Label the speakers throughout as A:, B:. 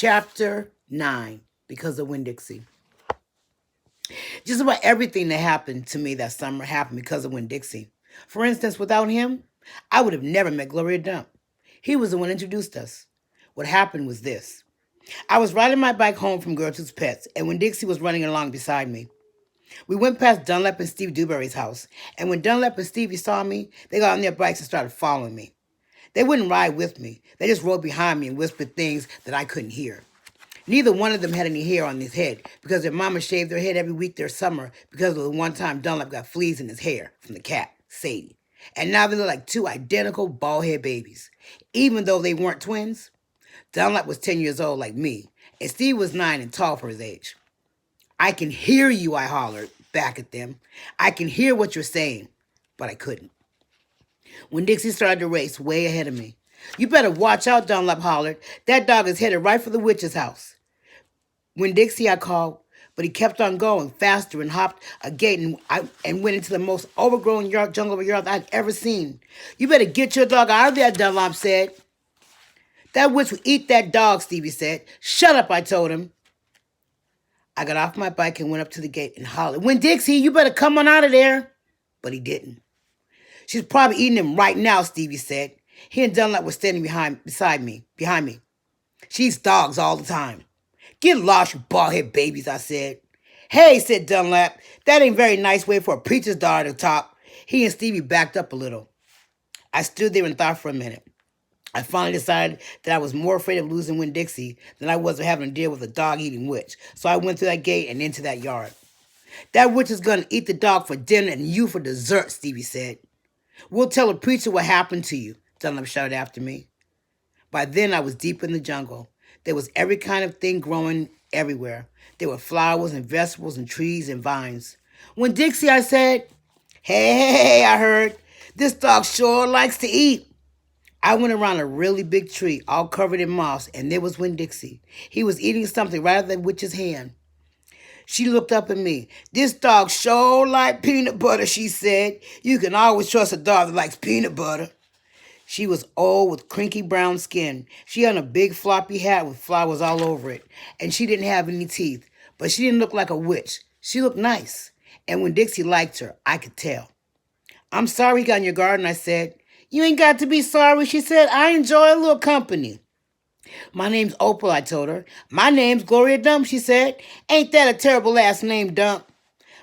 A: Chapter 9, because of Winn Dixie. Just about everything that happened to me that summer happened because of Winn Dixie. For instance, without him, I would have never met Gloria Dump. He was the one who introduced us. What happened was this. I was riding my bike home from Gertrude's Pets, and Winn Dixie was running along beside me. We went past Dunlap and Steve Dewberry's house, and when Dunlap and Stevie saw me, they got on their bikes and started following me. They wouldn't ride with me. They just rode behind me and whispered things that I couldn't hear. Neither one of them had any hair on his head because their mama shaved their head every week their summer because of the one time Dunlap got fleas in his hair from the cat, Sadie. And now they look like two identical bald-head babies. Even though they weren't twins, Dunlap was 10 years old like me, and Steve was 9 and tall for his age. I can hear you, I hollered back at them. I can hear what you're saying, but I couldn't. When Dixie started to race way ahead of me. You better watch out, Dunlap hollered. That dog is headed right for the witch's house. When Dixie, I called, but he kept on going faster and hopped a gate and went into the most overgrown jungle of yard I'd ever seen. You better get your dog out of there, Dunlap said. That witch will eat that dog, Stevie said. Shut up, I told him. I got off my bike and went up to the gate and hollered, Winn Dixie, you better come on out of there. But he didn't. She's probably eating him right now, Stevie said. He and Dunlap were standing behind me. She eats dogs all the time. Get lost, you bald-head babies, I said. Hey, said Dunlap, that ain't very nice way for a preacher's daughter to talk. He and Stevie backed up a little. I stood there and thought for a minute. I finally decided that I was more afraid of losing Winn Dixie than I was of having to deal with a dog-eating witch. So I went through that gate and into that yard. That witch is going to eat the dog for dinner and you for dessert, Stevie said. We'll tell the preacher what happened to you, Dunlap shouted after me. By then, I was deep in the jungle. There was every kind of thing growing everywhere. There were flowers and vegetables and trees and vines. Winn Dixie, I said, hey, I heard, this dog sure likes to eat. I went around a really big tree, all covered in moss, and there was Winn Dixie. He was eating something right out of the witch's hand. She looked up at me. This dog sure like peanut butter, she said. You can always trust a dog that likes peanut butter. She was old with crinky brown skin. She had a big floppy hat with flowers all over it, and she didn't have any teeth, but she didn't look like a witch. She looked nice, and Winn Dixie liked her, I could tell. I'm sorry he got in your garden, I said. You ain't got to be sorry, she said. I enjoy a little company. My name's Opal, I told her. My name's Gloria Dump, she said. Ain't that a terrible last name, Dump?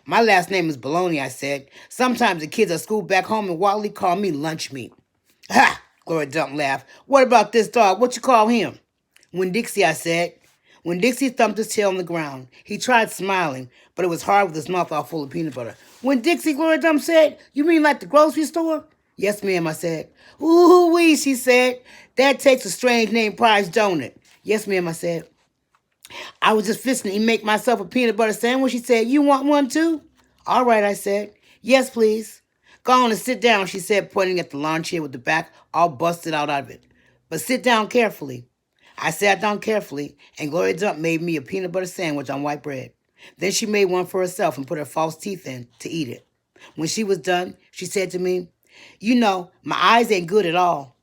A: My last name is Baloney, I said. Sometimes the kids at school back home in Wally call me lunch meat. Ha! Gloria Dump laughed. What about this dog? What you call him? Winn Dixie, I said. Winn Dixie thumped his tail on the ground. He tried smiling, but it was hard with his mouth all full of peanut butter. Winn Dixie, Gloria Dump said. You mean like the grocery store? Yes, ma'am, I said. Ooh-wee, she said. That takes a strange name prize, don't it? Yes, ma'am, I said. I was just fixing to make myself a peanut butter sandwich. She said, you want one too? All right, I said. Yes, please. Go on and sit down, she said, pointing at the lawn chair with the back all busted out of it. But sit down carefully. I sat down carefully, and Gloria Dump made me a peanut butter sandwich on white bread. Then she made one for herself and put her false teeth in to eat it. When she was done, she said to me, you know, my eyes ain't good at all.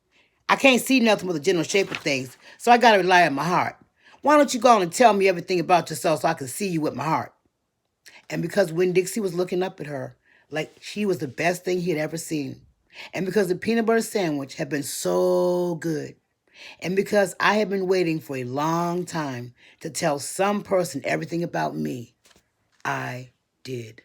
A: I can't see nothing with the general shape of things, so I gotta rely on my heart. Why don't you go on and tell me everything about yourself so I can see you with my heart? And because Winn Dixie was looking up at her like she was the best thing he had ever seen, and because the peanut butter sandwich had been so good, and because I had been waiting for a long time to tell some person everything about me, I did.